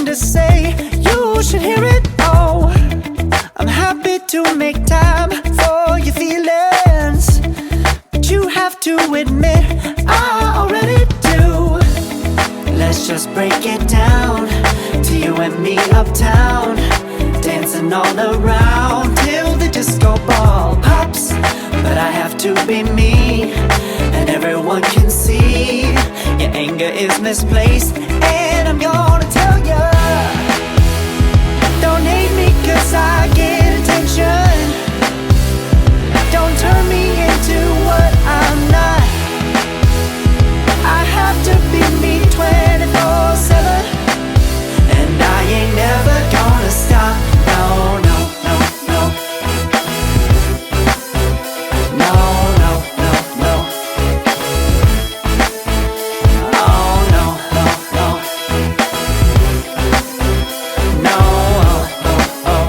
something to say, you should hear it. Oh, I'm happy to make time for your feelings, but you have to admit I already do. Let's just break it down to you and me uptown, dancing all around till the disco ball pops. But I have to be me, and everyone can see your anger is misplaced. And I'm gonna tell ya, don't hate me 'cause I get attention. Don't turn me into what I'm not. I have to be me 24/7, and I ain't never gonna stop. No, no, no, no. No, no, no, no. Oh, no, no, no. No, oh, oh, oh.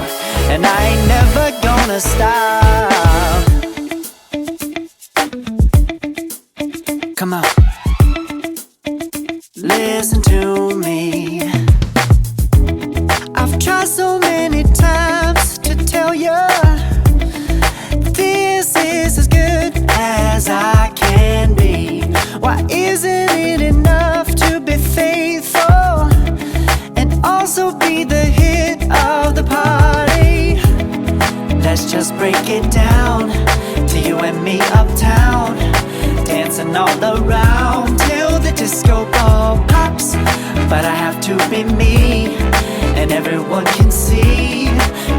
And I ain't never gonna stop. Come on, listen to me. I've tried so many times to tell you this is as good as I can be. Why isn't it enough to be faithful and also be the hit of the party? Let's just break it down to you and me uptown, dancing all around till the disco ball pops. But I have to be me, and everyone can see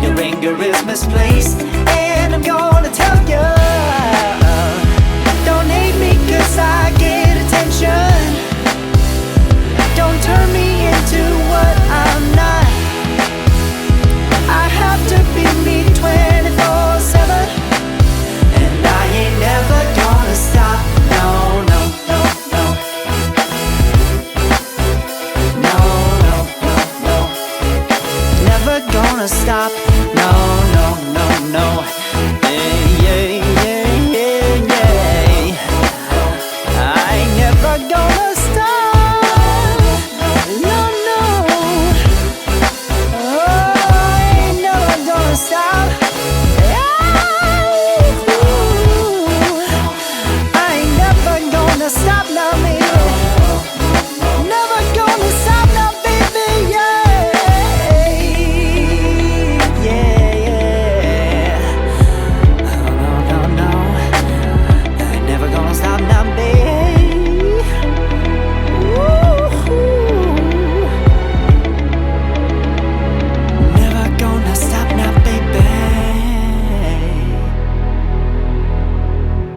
your anger is misplaced. And I'm gonna tell ya, don't hate me 'cause I get attention. Don't turn me into what I'm not. I have to be me 24/7, and I ain't never gonna stop. No, no, no, no. No, no, no, no. Never gonna stop. No, no, no, no. Yeah, yeah, yeah, yeah, yeah. I ain't never gonna